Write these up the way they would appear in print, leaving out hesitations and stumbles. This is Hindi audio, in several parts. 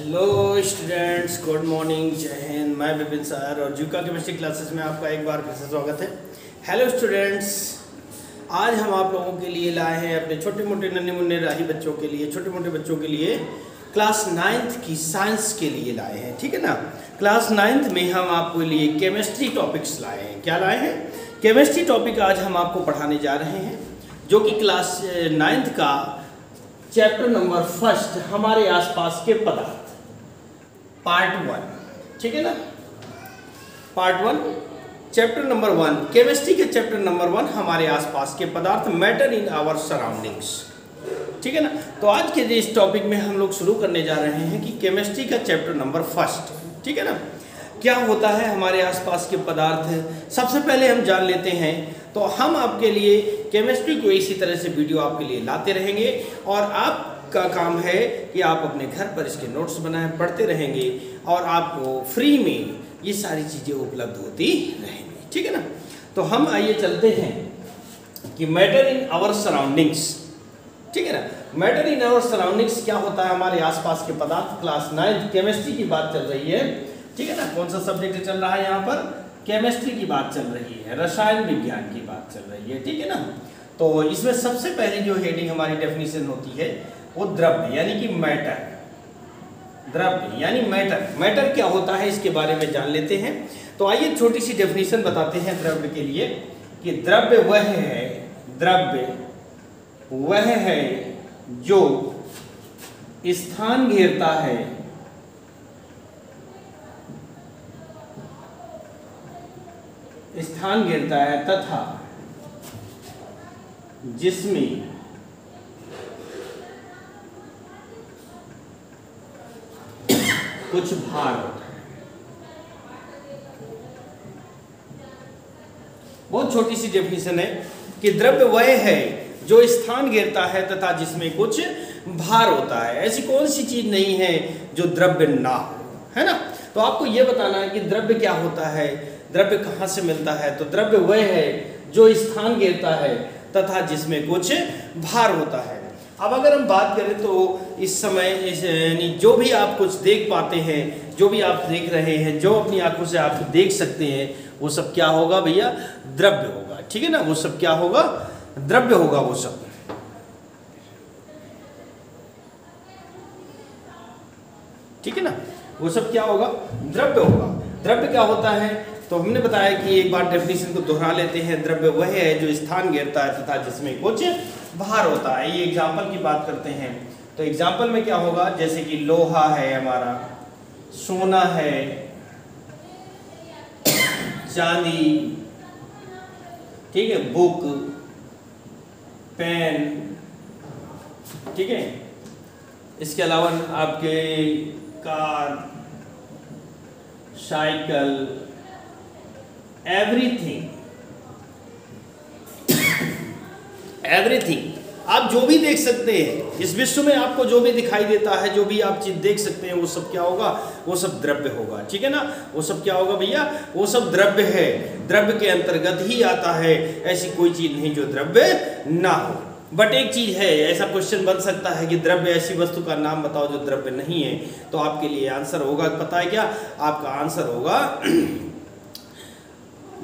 हेलो स्टूडेंट्स, गुड मॉर्निंग, जय हिंद। मैं विपिन सर और जीविका केमिस्ट्री क्लासेस में आपका एक बार फिर से स्वागत है। हेलो स्टूडेंट्स, आज हम आप लोगों के लिए लाए हैं अपने छोटे मोटे नन्हे मुन्ने राही बच्चों के लिए, छोटे मोटे बच्चों के लिए क्लास 9th की साइंस के लिए लाए हैं। ठीक है ना। क्लास 9th में हम आपके लिए केमिस्ट्री टॉपिक्स लाए हैं। क्या लाए हैं? केमिस्ट्री टॉपिक आज हम आपको पढ़ाने जा रहे हैं, जो कि क्लास 9th का चैप्टर नंबर 1 हमारे आसपास के पदार्थ, पार्ट 1। ठीक है ना। पार्ट 1 चैप्टर नंबर 1, केमिस्ट्री के चैप्टर नंबर 1 हमारे आसपास के पदार्थ, मैटर इन आवर सराउंडिंग्स। ठीक है ना। तो आज के इस टॉपिक में हम लोग शुरू करने जा रहे हैं कि केमिस्ट्री का चैप्टर नंबर 1। ठीक है ना। क्या होता है हमारे आसपास के पदार्थ, सबसे पहले हम जान लेते हैं। तो हम आपके लिए केमिस्ट्री को इसी तरह से वीडियो आपके लिए लाते रहेंगे और आपका काम है कि आप अपने घर पर इसके नोट्स बनाएं, पढ़ते रहेंगे और आपको फ्री में ये सारी चीज़ें उपलब्ध होती रहेंगी। ठीक है ना। तो हम आइए चलते हैं कि मैटर इन आवर सराउंडिंग्स। ठीक है ना। मैटर इन आवर सराउंडिंग्स क्या होता है? हमारे आसपास के पदार्थ। क्लास 9 केमिस्ट्री की बात चल रही है। ठीक है ना। कौन सा सब्जेक्ट चल रहा है यहाँ पर? केमिस्ट्री की बात चल रही है, रसायन विज्ञान की बात चल रही है। ठीक है ना। तो इसमें सबसे पहले जो हेडिंग हमारी डेफिनेशन होती है वो द्रव्य यानी कि मैटर। द्रव्य यानी मैटर। मैटर क्या होता है इसके बारे में जान लेते हैं। तो आइए छोटी सी डेफिनेशन बताते हैं द्रव्य के लिए कि द्रव्य वह है, द्रव्य वह है जो स्थान घेरता है, स्थान घेरता है तथा जिसमें कुछ भार होता है। बहुत छोटी सी डेफिनेशन है कि द्रव्य वह है जो स्थान घेरता है तथा जिसमें कुछ भार होता है। ऐसी कौन सी चीज नहीं है जो द्रव्य ना हो, है ना। तो आपको यह बताना है कि द्रव्य क्या होता है, द्रव्य कहाँ से मिलता है। तो द्रव्य वह है जो स्थान घेरता है तथा जिसमें कुछ भार होता है। अब अगर हम बात करें तो इस समय यानी जो भी आप कुछ देख पाते हैं, जो भी आप देख रहे हैं, जो अपनी आंखों से आप देख सकते हैं, वो सब क्या होगा भैया? द्रव्य होगा। ठीक है ना। वो सब क्या होगा? द्रव्य होगा वो सब। ठीक है ना। वो सब क्या होगा? द्रव्य होगा। द्रव्य क्या होता है? तो हमने बताया कि एक बार डेफिनेशन को दोहरा लेते हैं। द्रव्य वह है जो स्थान घेरता है तथा जिसमें कुछ भार होता है। ये एग्जाम्पल की बात करते हैं। तो एग्जाम्पल में क्या होगा? जैसे कि लोहा है हमारा, सोना है, चांदी, ठीक है, बुक, पेन, ठीक है। इसके अलावा आपके कार, साइकिल, एवरीथिंग, एवरीथिंग। आप जो भी देख सकते हैं इस विश्व में, आपको जो भी दिखाई देता है, जो भी आप चीज देख सकते हैं, वो सब क्या होगा? वो सब द्रव्य होगा। ठीक है ना। वो सब क्या होगा भैया? वो सब द्रव्य है। द्रव्य के अंतर्गत ही आता है। ऐसी कोई चीज नहीं जो द्रव्य ना हो। बट एक चीज है, ऐसा क्वेश्चन बन सकता है कि द्रव्य ऐसी वस्तु का नाम बताओ जो द्रव्य नहीं है। तो आपके लिए आंसर होगा, पता है क्या? आपका आंसर होगा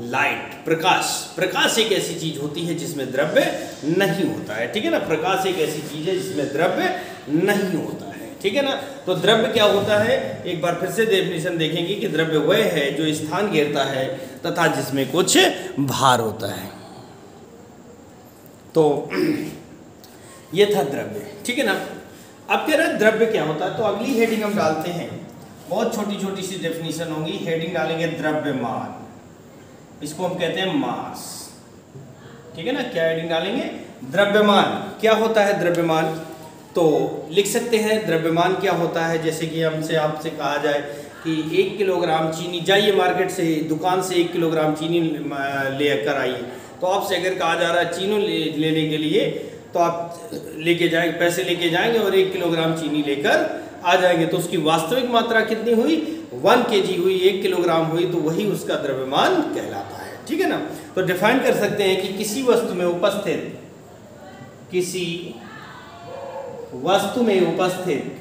लाइट, प्रकाश। प्रकाश एक ऐसी चीज होती है जिसमें द्रव्य नहीं होता है। ठीक है ना। प्रकाश एक ऐसी चीज है जिसमें द्रव्य नहीं होता है। ठीक है ना। तो द्रव्य क्या होता है? एक बार फिर से डेफिनेशन देखेंगे कि द्रव्य वह है जो स्थान घेरता है तथा जिसमें कुछ भार होता है। तो ये था द्रव्य। ठीक है ना। अब कह रहे हैं द्रव्य क्या होता है। तो अगली हेडिंग हम डालते हैं। बहुत छोटी छोटी सी डेफिनेशन होंगी। हेडिंग डालेंगे द्रव्यमान। इसको हम कहते हैं मास। ठीक है ना। क्या हेडिंग डालेंगे? द्रव्यमान। क्या होता है द्रव्यमान? तो लिख सकते हैं द्रव्यमान क्या होता है। जैसे कि हमसे आपसे कहा जाए कि 1 किलोग्राम चीनी, जाइए मार्केट से, दुकान से 1 किलोग्राम चीनी लेकर आइए। तो आपसे अगर कहा जा रहा है चीनी लेने के लिए, तो आप लेके जाएंगे, पैसे लेके जाएंगे और 1 किलोग्राम चीनी लेकर आ जाएंगे। तो उसकी वास्तविक मात्रा कितनी हुई? 1 kg हुई, 1 किलोग्राम हुई। तो वही उसका द्रव्यमान कहलाता है। ठीक है ना। तो डिफाइन कर सकते हैं कि किसी वस्तु में उपस्थित, किसी वस्तु में उपस्थित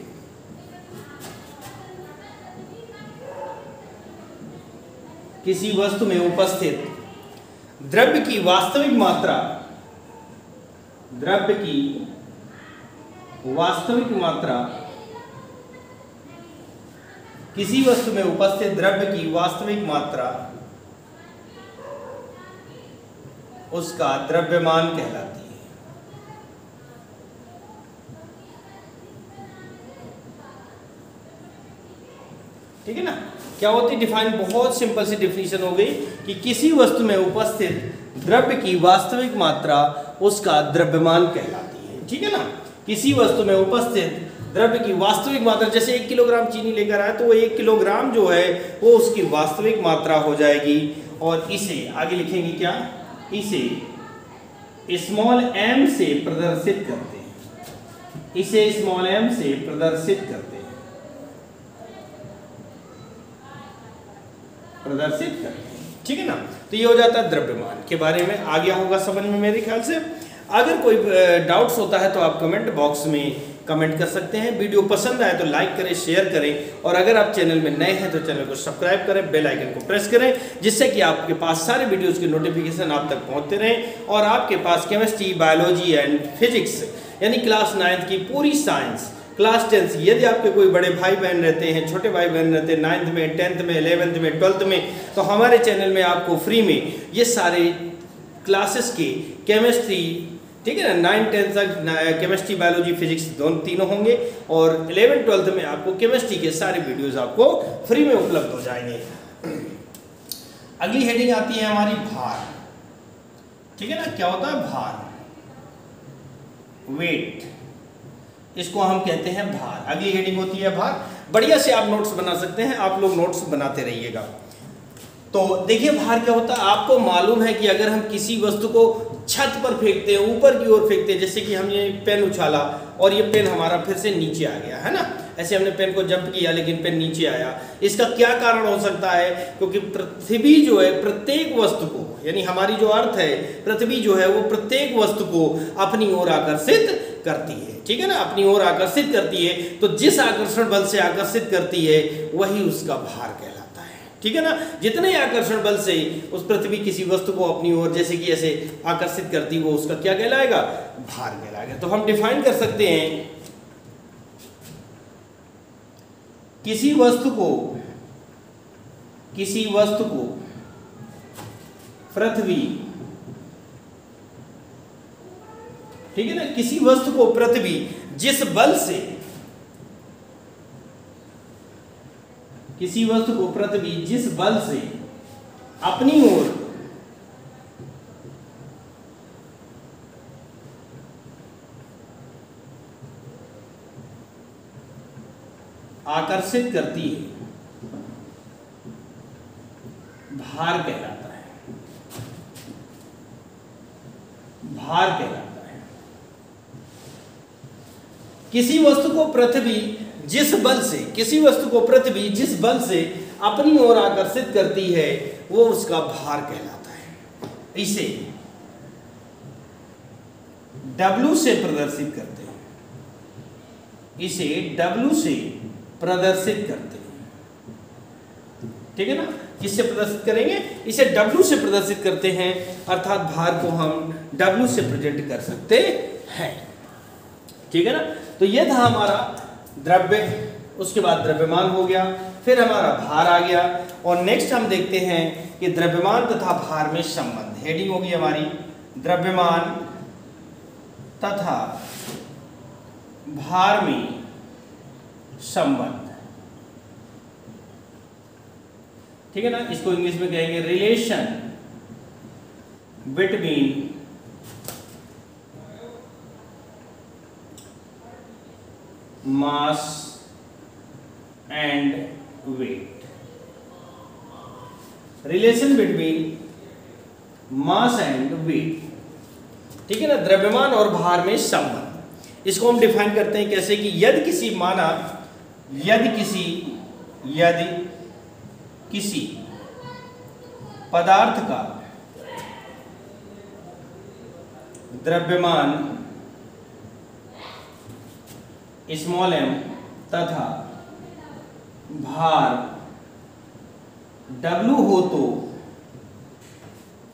किसी वस्तु में उपस्थित द्रव्य की वास्तविक मात्रा, द्रव्य की वास्तविक मात्रा, किसी वस्तु में उपस्थित द्रव्य की वास्तविक मात्रा उसका द्रव्यमान कहलाती है। ठीक है ना। क्या होती डिफाइन, बहुत सिंपल सी डिफिनीशन हो गई कि किसी वस्तु में उपस्थित द्रव्य की वास्तविक मात्रा उसका द्रव्यमान कहलाती है। ठीक है ना। किसी वस्तु में उपस्थित द्रव्य की वास्तविक मात्रा, जैसे 1 किलोग्राम चीनी लेकर आए तो वो 1 किलोग्राम जो है वो उसकी वास्तविक मात्रा हो जाएगी। और इसे आगे लिखेंगे क्या, इसे स्मॉल m से प्रदर्शित करते हैं, इसे स्मॉल m से प्रदर्शित करते हैं, प्रदर्शित करते हैं। ठीक है ना। तो ये हो जाता है द्रव्यमान के बारे में। आ गया होगा समझ में मेरे ख्याल से। अगर कोई डाउट्स होता है तो आप कमेंट बॉक्स में कमेंट कर सकते हैं। वीडियो पसंद आए तो लाइक करें, शेयर करें, और अगर आप चैनल में नए हैं तो चैनल को सब्सक्राइब करें, बेल आइकन को प्रेस करें, जिससे कि आपके पास सारे वीडियोस की नोटिफिकेशन आप तक पहुंचते रहें और आपके पास केमिस्ट्री, बायोलॉजी एंड फिजिक्स यानी क्लास 9th की पूरी साइंस, क्लास 10th, यदि आपके कोई बड़े भाई बहन रहते हैं, छोटे भाई बहन रहते हैं 9th में, 10th में, 11th में, 12th में, तो हमारे चैनल में आपको फ्री में ये सारे क्लासेस के केमिस्ट्री, ठीक है ना, 9th 10th तक केमिस्ट्री, बायोलॉजी, फिजिक्स तीनों होंगे, और 11th 12th में आपको केमिस्ट्री के सारे वीडियोस आपको फ्री में उपलब्ध हो जाएंगे। अगली हेडिंग आती है हमारी भार। ठीक है ना। क्या होता है भार, वेट, इसको हम कहते हैं भार। अगली हेडिंग होती है भार। बढ़िया से आप नोट्स बना सकते हैं, आप लोग नोट्स बनाते रहिएगा। तो देखिए भार क्या होता है। आपको मालूम है कि अगर हम किसी वस्तु को छत पर फेंकते हैं, ऊपर की ओर फेंकते हैं, जैसे कि हम ये पेन उछाला और ये पेन हमारा फिर से नीचे आ गया, है ना, ऐसे हमने पेन को जंप किया लेकिन पेन नीचे आया, इसका क्या कारण हो सकता है? क्योंकि पृथ्वी जो है प्रत्येक वस्तु को, यानी हमारी जो अर्थ है, पृथ्वी जो है वो प्रत्येक वस्तु को अपनी ओर आकर्षित करती है। ठीक है ना, अपनी ओर आकर्षित करती है। तो जिस आकर्षण बल से आकर्षित करती है वही उसका भार कहलाता है। ठीक है ना। जितने आकर्षण बल से उस पृथ्वी किसी वस्तु को अपनी ओर जैसे कि ऐसे आकर्षित करती, वो उसका क्या कहलाएगा? भार कहलाएगा। तो हम डिफाइन कर सकते हैं, किसी वस्तु को पृथ्वी, ठीक है ना, किसी वस्तु को पृथ्वी जिस बल से, किसी वस्तु को पृथ्वी जिस बल से अपनी ओर आकर्षित करती है, भार कहलाता है, भार कहलाता है। किसी वस्तु को पृथ्वी जिस बल से, किसी वस्तु को पृथ्वी जिस बल से अपनी ओर आकर्षित करती है वो उसका भार कहलाता है। इसे W से प्रदर्शित करते हैं, इसे W से प्रदर्शित करते हैं। ठीक है ना। किससे प्रदर्शित करेंगे? इसे W से प्रदर्शित करते हैं, अर्थात भार को हम W से प्रेजेंट कर सकते हैं। ठीक है ना। तो यह था हमारा द्रव्य, उसके बाद द्रव्यमान हो गया, फिर हमारा भार आ गया, और नेक्स्ट हम देखते हैं कि द्रव्यमान तथा भार में संबंध। हेडिंग होगी हमारी द्रव्यमान तथा भार में संबंध। ठीक है ना। इसको इंग्लिश में कहेंगे relation between mass and weight, relation between mass and weight. ठीक है ना। द्रव्यमान और भार में संबंध, इसको हम डिफाइन करते हैं कैसे कि यदि किसी पदार्थ का द्रव्यमान स्मॉल m तथा भार W हो तो,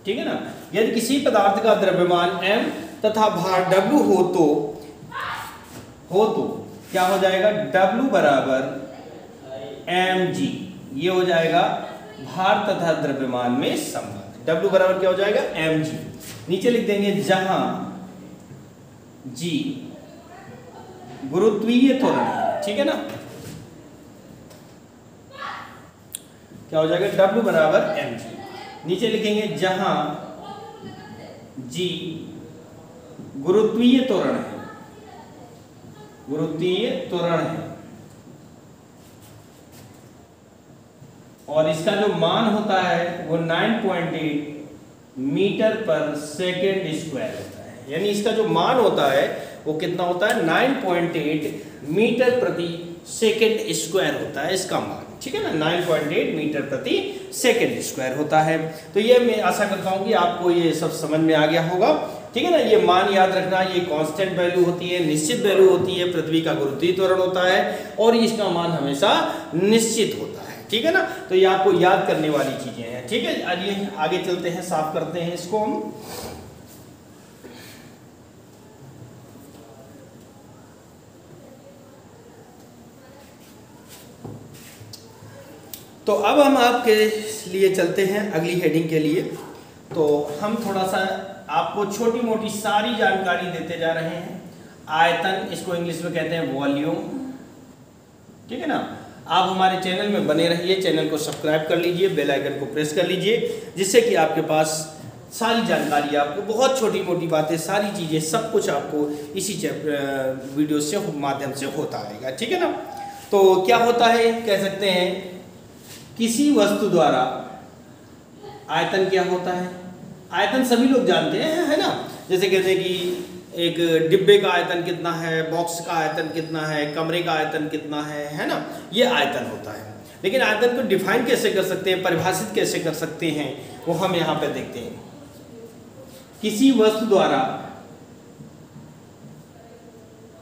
ठीक है ना, यदि किसी पदार्थ का द्रव्यमान m तथा भार W हो तो क्या हो जाएगा, W बराबर mg, ये हो जाएगा भार तथा द्रव्यमान में संबंध। W बराबर क्या हो जाएगा, mg। नीचे लिख देंगे जहां g गुरुत्वीय त्वरण है, ठीक है ना, क्या हो जाएगा, W बराबर mg। नीचे लिखेंगे जहां g गुरुत्वीय त्वरण है, गुरुत्वीय त्वरण है, और इसका जो मान होता है वो 9.8 मीटर पर सेकेंड स्क्वायर होता है। यानी इसका जो मान होता है वो कितना होता है, 9.8 मीटर प्रति सेकेंड स्क्वायर होता है इसका मान, ठीक है ना, 9.8 मीटर प्रति सेकेंड स्क्वायर होता है। तो ये मैं आशा करता हूँ कि आपको ये सब समझ में आ गया होगा, ठीक है ना। ये मान याद रखना, ये कांस्टेंट वैल्यू होती है, निश्चित वैल्यू होती है, पृथ्वी का गुरुत्वीय त्वरण होता है और इसका मान हमेशा निश्चित होता है, ठीक है ना। तो ये आपको याद करने वाली चीजें हैं, ठीक है। आइए आगे चलते हैं, साफ करते हैं इसको हम। तो अब हम आपके लिए चलते हैं अगली हेडिंग के लिए। तो हम थोड़ा सा आपको छोटी मोटी सारी जानकारी देते जा रहे हैं। आयतन, इसको इंग्लिश में कहते हैं वॉल्यूम, ठीक है ना। आप हमारे चैनल में बने रहिए, चैनल को सब्सक्राइब कर लीजिए, बेल आइकन को प्रेस कर लीजिए, जिससे कि आपके पास सारी जानकारी, आपको बहुत छोटी मोटी बातें, सारी चीज़ें, सब कुछ आपको इसी वीडियो से माध्यम से होता आएगा, ठीक है ना। तो क्या होता है, कह सकते हैं किसी वस्तु द्वारा आयतन क्या होता है। आयतन सभी लोग जानते हैं, है ना। जैसे कहते हैं कि एक डिब्बे का आयतन कितना है, बॉक्स का आयतन कितना है, कमरे का आयतन कितना है ना, ये आयतन होता है। लेकिन आयतन को डिफाइन कैसे कर सकते हैं, परिभाषित कैसे कर सकते हैं, वो हम यहाँ पे देखते हैं। किसी वस्तु द्वारा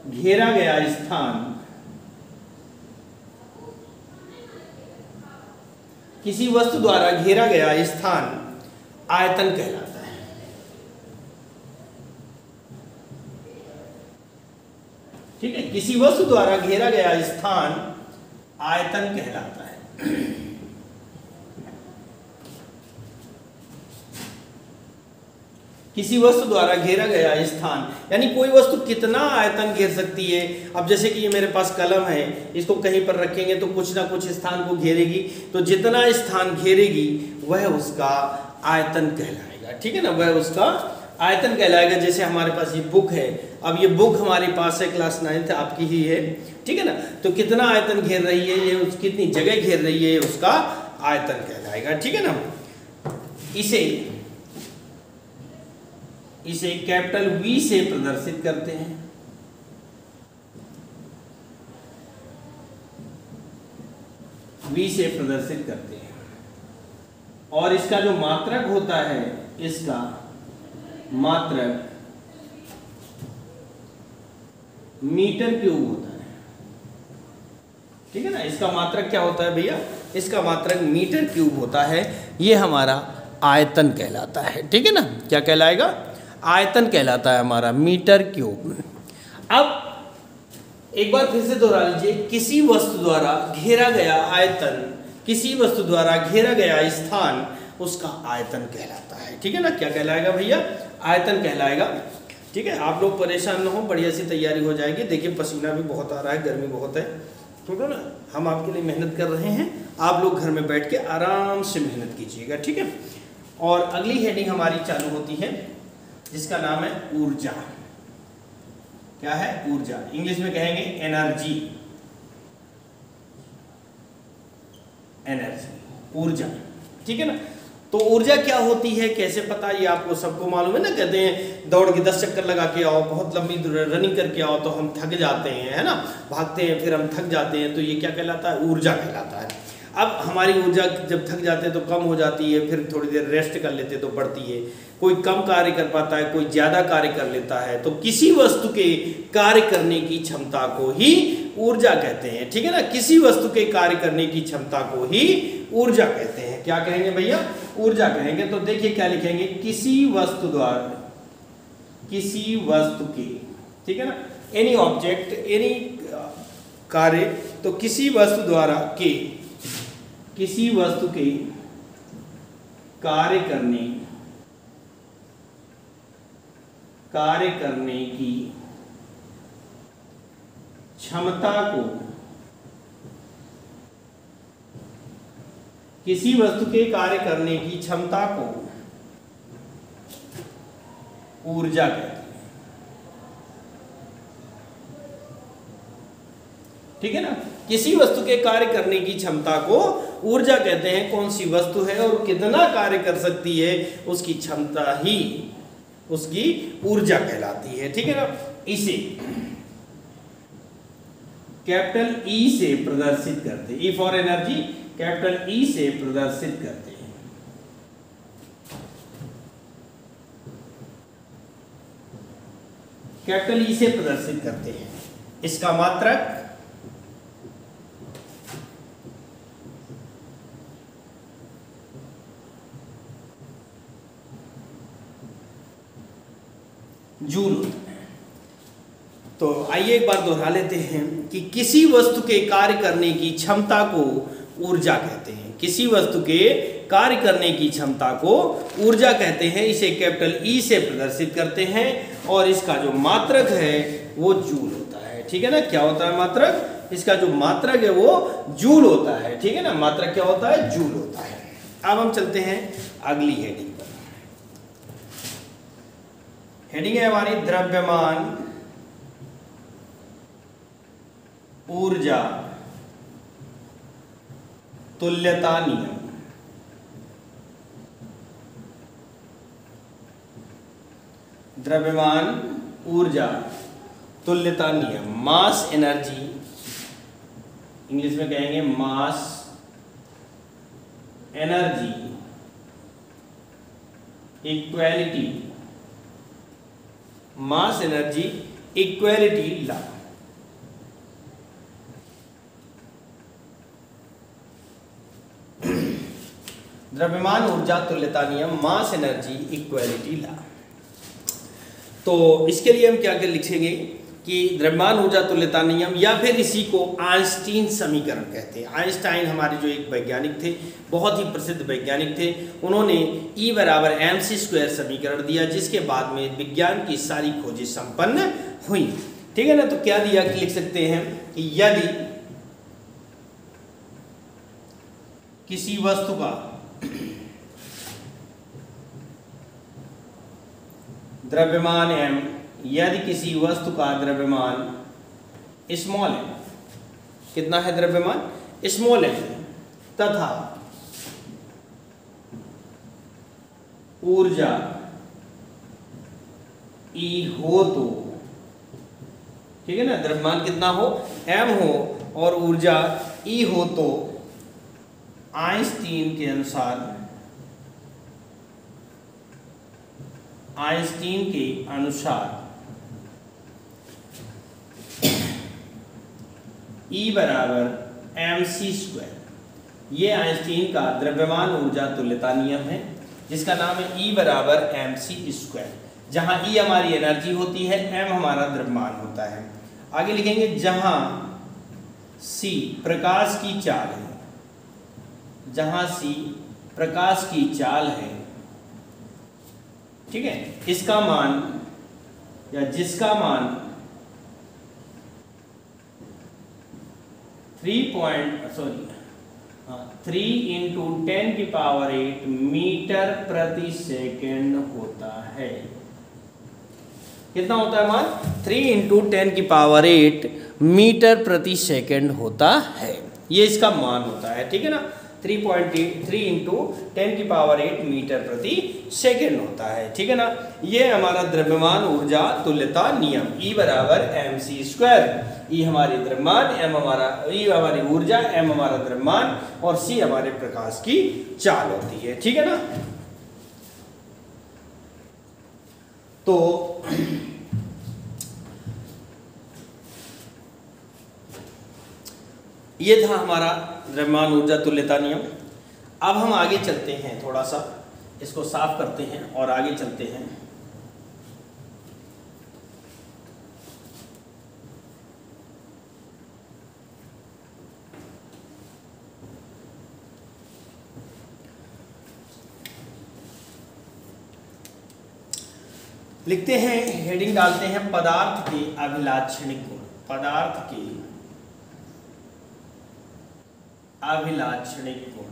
घेरा गया स्थान, किसी वस्तु द्वारा घेरा गया स्थान आयतन कहलाता है, ठीक है। किसी वस्तु द्वारा घेरा गया स्थान आयतन कहलाता है। किसी वस्तु द्वारा घेरा गया स्थान, यानी कोई वस्तु कितना आयतन घेर सकती है। अब जैसे कि ये मेरे पास कलम है, इसको कहीं पर रखेंगे तो कुछ ना कुछ स्थान को घेरेगी, तो जितना स्थान घेरेगी वह उसका आयतन कहलाएगा, ठीक है ना, वह उसका आयतन कहलाएगा। जैसे हमारे पास ये बुक है, अब ये बुक हमारे पास है, क्लास 9th आपकी ही है, ठीक है ना। तो कितना आयतन घेर रही है, ये कितनी जगह घेर रही है, उसका आयतन कहलाएगा, ठीक है ना। इसे कैपिटल V से प्रदर्शित करते हैं। V से प्रदर्शित करते हैं, और इसका जो मात्रक होता है, इसका मात्रक मीटर क्यूब होता है, ठीक है ना। इसका मात्रक क्या होता है भैया, इसका मात्रक मीटर क्यूब होता है। ये हमारा आयतन कहलाता है, ठीक है ना। क्या कहलाएगा, आयतन कहलाता है हमारा, मीटर क्यूब। अब एक बार फिर से दोहरा लीजिए, किसी वस्तु द्वारा घेरा गया आयतन, किसी वस्तु द्वारा घेरा गया स्थान, उसका आयतन कहलाता है, ठीक है ना। क्या कहलाएगा भैया, आयतन कहलाएगा, ठीक है। आप लोग परेशान ना हो, बढ़िया सी तैयारी हो जाएगी। देखिए पसीना भी बहुत आ रहा है, गर्मी बहुत है, ठीक है ना। हम आपके लिए मेहनत कर रहे हैं, आप लोग घर में बैठ के आराम से मेहनत कीजिएगा, ठीक है। और अगली हेडिंग हमारी चालू होती है, जिसका नाम है ऊर्जा। क्या है, ऊर्जा। इंग्लिश में कहेंगे एनर्जी, एनर्जी, ऊर्जा, ठीक है ना। तो ऊर्जा क्या होती है, कैसे पता, ये आपको सबको मालूम है ना। कहते हैं दौड़ के 10 चक्कर लगा के आओ, बहुत लंबी रनिंग करके आओ तो हम थक जाते हैं, है ना, भागते हैं फिर हम थक जाते हैं, तो ये क्या कहलाता है, ऊर्जा कहलाता है। अब हमारी ऊर्जा जब थक जाते हैं तो कम हो जाती है, फिर थोड़ी देर रेस्ट कर लेते हैं तो बढ़ती है। कोई कम कार्य कर पाता है, कोई ज़्यादा कार्य कर लेता है। तो किसी वस्तु के कार्य करने की क्षमता को ही ऊर्जा कहते हैं, ठीक है ना। किसी वस्तु के कार्य करने की क्षमता को ही ऊर्जा कहते हैं। हैं। क्या कहेंगे भैया? ऊर्जा कहेंगे। तो देखिए क्या लिखेंगे, किसी वस्तु द्वारा, किसी वस्तु के, ठीक है ना, एनी ऑब्जेक्ट, एनी कार्य, तो किसी वस्तु द्वारा के, किसी वस्तु के कार्य करने की क्षमता को, किसी वस्तु के कार्य करने की क्षमता को ऊर्जा कहते हैं। ठीक है ना, किसी वस्तु के कार्य करने की क्षमता को ऊर्जा कहते हैं। कौन सी वस्तु है और कितना कार्य कर सकती है, उसकी क्षमता ही उसकी ऊर्जा कहलाती है। ठीक है ना, इसे कैपिटल ई से प्रदर्शित करते हैं। E for energy capital E से प्रदर्शित करते हैं। कैपिटल ई से प्रदर्शित करते हैं। इसका मात्रक जूल होता है। तो आइए एक बार दोहरा लेते हैं कि किसी वस्तु के कार्य करने की क्षमता को ऊर्जा कहते हैं। किसी वस्तु के कार्य करने की क्षमता को ऊर्जा कहते हैं। इसे कैपिटल ई से प्रदर्शित करते हैं और इसका जो मात्रक है वो जूल होता है। ठीक है ना, क्या होता है मात्रक? इसका जो मात्रक है वो जूल होता है। ठीक है ना, मात्रक क्या होता है? जूल होता है। अब हम चलते हैं अगली हेडिंग पर। हेडिंग है हमारी द्रव्यमान ऊर्जा तुल्यता नियम। द्रव्यमान ऊर्जा तुल्यता नियम, मास एनर्जी, इंग्लिश में कहेंगे mass energy equality, mass energy equality law. द्रव्यमान ऊर्जा तुल्यता नियम, मास एनर्जी इक्वालिटी लॉ। तो इसके लिए हम क्या क्या लिखेंगे कि द्रव्यमान ऊर्जा तुल्यता नियम, या फिर इसी को आइंस्टीन समीकरण कहते हैं। आइंस्टाइन हमारे जो एक वैज्ञानिक थे, बहुत ही प्रसिद्ध वैज्ञानिक थे, उन्होंने E बराबर mc² समीकरण दिया, जिसके बाद में विज्ञान की सारी खोजें संपन्न हुई। ठीक है ना, तो क्या दिया कि लिख सकते हैं कि यदि किसी वस्तु का द्रव्यमान m, यदि किसी वस्तु का द्रव्यमान स्मॉल है, कितना है द्रव्यमान? स्मॉल है, तथा ऊर्जा E हो तो, ठीक है ना, द्रव्यमान कितना हो? m हो और ऊर्जा E हो तो आइंस्टीन के अनुसार E बराबर mc², ये आइंस्टीन का द्रव्यमान ऊर्जा तुल्यता नियम है, जिसका नाम है E बराबर mc², जहां E हमारी एनर्जी होती है, m हमारा द्रव्यमान होता है। आगे लिखेंगे जहां c प्रकाश की चाल है, जहां c प्रकाश की चाल है, ठीक है, इसका मान या जिसका मान 3 × 10⁸ मीटर प्रति सेकंड होता है। कितना होता है मान? 3 × 10⁸ मीटर प्रति सेकंड होता है, ये इसका मान होता है। ठीक है ना, 3 × 10⁸ मीटर प्रति सेकंड होता है। ठीक है ना, ये हमारा द्रव्यमान ऊर्जा तुल्यता नियम, E बराबर mc²। E हमारी द्रव्यमान, E हमारी ऊर्जा, m हमारा द्रव्यमान और c हमारे प्रकाश की चाल होती है। ठीक है ना, तो ये था हमारा द्रव्यमान ऊर्जा तुल्यता नियम। अब हम आगे चलते हैं, थोड़ा सा इसको साफ करते हैं और आगे चलते हैं। लिखते हैं, हेडिंग डालते हैं पदार्थ के अभिलाक्षणिक गुण। पदार्थ के अभिलाक्षणिक गुण।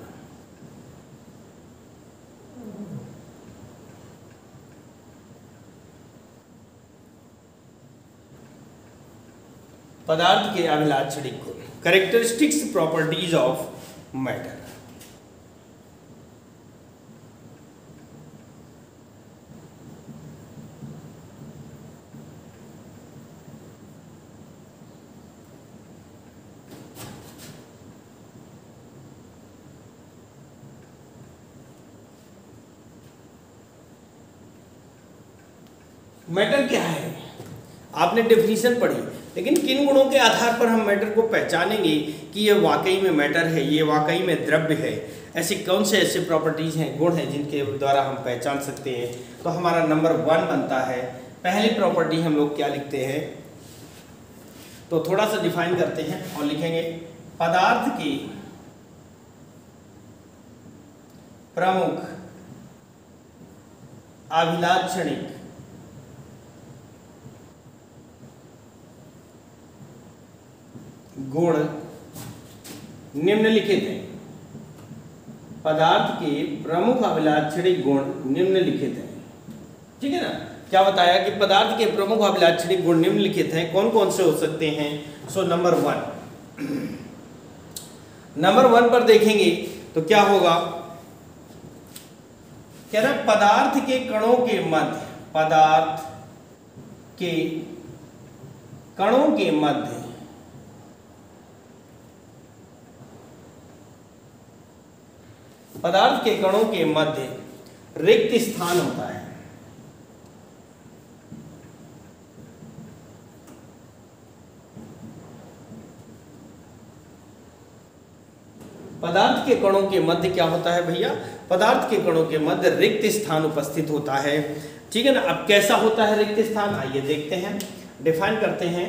पदार्थ के अभिलाक्षणिक गुण, characteristics properties of matter. Matter क्या है? आपने डेफिनेशन पढ़ी, लेकिन किन गुणों के आधार पर हम मैटर को पहचानेंगे कि ये वाकई में मैटर है, ये वाकई में द्रव्य है? ऐसे कौन से ऐसे प्रॉपर्टीज हैं, गुण हैं जिनके द्वारा हम पहचान सकते हैं? तो हमारा नंबर 1 बनता है। पहली प्रॉपर्टी हम लोग क्या लिखते हैं, तो थोड़ा सा डिफाइन करते हैं और लिखेंगे पदार्थ की प्रमुख अभिलाक्षणिक गुण निम्नलिखित हैं। पदार्थ के प्रमुख अभिलाक्षणिक गुण निम्नलिखित हैं। ठीक है ना? क्या बताया कि पदार्थ के प्रमुख अभिलाक्षणिक गुण निम्नलिखित हैं। कौन कौन से हो सकते हैं? सो नंबर 1 पर देखेंगे तो क्या होगा, कह रहा पदार्थ के कणों के मध्य, पदार्थ के कणों के मध्य पदार्थ के कणों के मध्य रिक्त स्थान होता है। पदार्थ के कणों के मध्य क्या होता है भैया? पदार्थ के कणों के मध्य रिक्त स्थान उपस्थित होता है। ठीक है ना? अब कैसा होता है रिक्त स्थान, आइए देखते हैं। डिफाइन करते हैं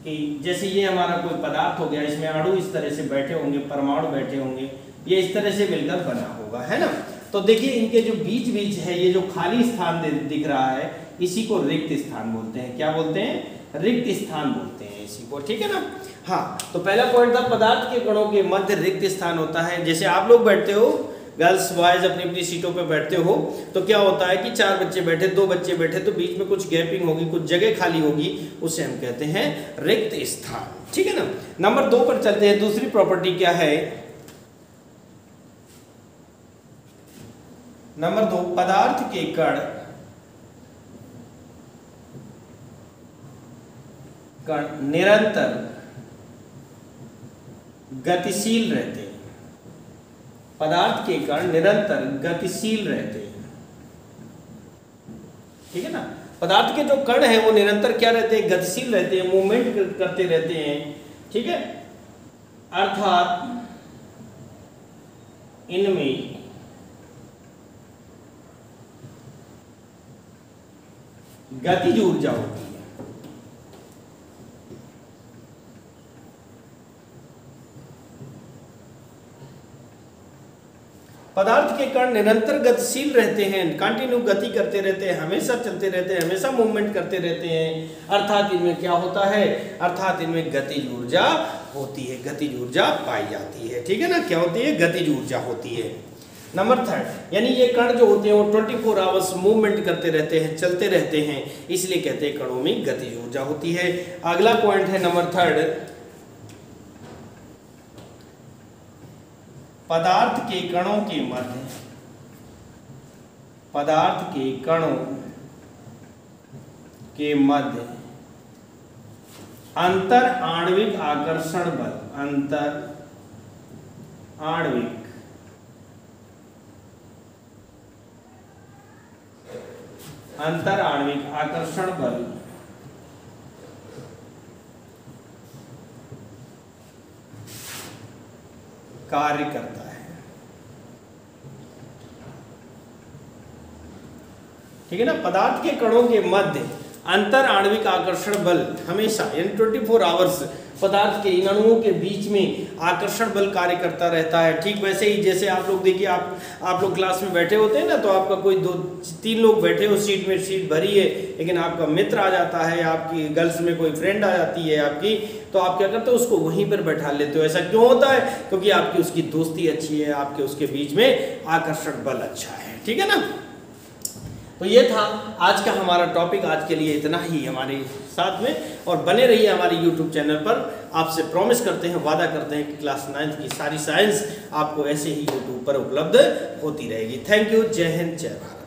कि जैसे ये हमारा कोई पदार्थ हो गया, इसमें अणु इस तरह से बैठे होंगे, परमाणु बैठे होंगे, ये इस तरह से मिलकर बना होगा, है ना? तो देखिए इनके जो बीच बीच है, ये जो खाली स्थान दिख रहा है, इसी को रिक्त स्थान बोलते हैं। क्या बोलते हैं? रिक्त स्थान बोलते हैं इसी को। ठीक है ना? हाँ, तो पहला पॉइंट था पदार्थ के कणों के मध्य रिक्त स्थान होता है। जैसे आप लोग बैठते हो, गर्ल्स बॉयज अपनी अपनी सीटों पे बैठते हो, तो क्या होता है कि 4 बच्चे बैठे, 2 बच्चे बैठे, तो बीच में कुछ गैपिंग होगी, कुछ जगह खाली होगी, उसे हम कहते हैं रिक्त स्थान। ठीक है ना? नंबर 2 पर चलते हैं। दूसरी प्रॉपर्टी क्या है? नंबर 2, पदार्थ के कण निरंतर गतिशील रहते हैं। पदार्थ के कण निरंतर गतिशील रहते हैं। ठीक है ना? पदार्थ के जो कण हैं वो निरंतर क्या रहते हैं? गतिशील रहते हैं, मूवमेंट करते रहते हैं। ठीक है? अर्थात इनमें गतिज ऊर्जा होती है। पदार्थ के कण निरंतर गतिशील रहते हैं, कंटिन्यू गति करते रहते हैं, हमेशा चलते रहते हैं, हमेशा मूवमेंट करते रहते हैं। अर्थात इनमें क्या होता है? अर्थात इनमें गतिज ऊर्जा होती है, गतिज ऊर्जा पाई जाती है। ठीक है ना? क्या होती है? गतिज ऊर्जा होती है। नंबर 3, यानी ये कण जो होते हैं वो 24 आवर्स मूवमेंट करते रहते हैं, चलते रहते हैं, इसलिए कहते हैं कणों में गतिज ऊर्जा होती है। अगला पॉइंट है नंबर 3, पदार्थ के कणों के मध्य, पदार्थ के कणों के मध्य अंतर आणविक आकर्षण बल, अंतर आणविक आकर्षण बल कार्य करता है। ठीक है ना। पदार्थ के कणों के मध्य अंतर आणविक आकर्षण बल हमेशा यानी 24 आवर्स पदार्थ के इन अणुओं के बीच में आकर्षण बल कार्य करता रहता है। ठीक वैसे ही जैसे आप लोग देखिए, आप लोग क्लास में बैठे होते हैं ना, तो आपका कोई 2-3 लोग बैठे हो, सीट भरी है, लेकिन आपका मित्र आ जाता है, आपकी गर्ल्स में कोई फ्रेंड आ जाती है आपकी, तो आप क्या करते हो, उसको वहीं पर बैठा लेते हो। ऐसा क्यों होता है? क्योंकि आपकी उसकी दोस्ती अच्छी है, आपके उसके बीच में आकर्षण बल अच्छा है। ठीक है ना। तो ये था आज का हमारा टॉपिक। आज के लिए इतना ही हमारे साथ में, और बने रहिए हमारे YouTube चैनल पर। आपसे प्रॉमिस करते हैं, वादा करते हैं कि क्लास 9th की सारी साइंस आपको ऐसे ही YouTube पर उपलब्ध होती रहेगी। Thank you. जय हिंद, जय भारत।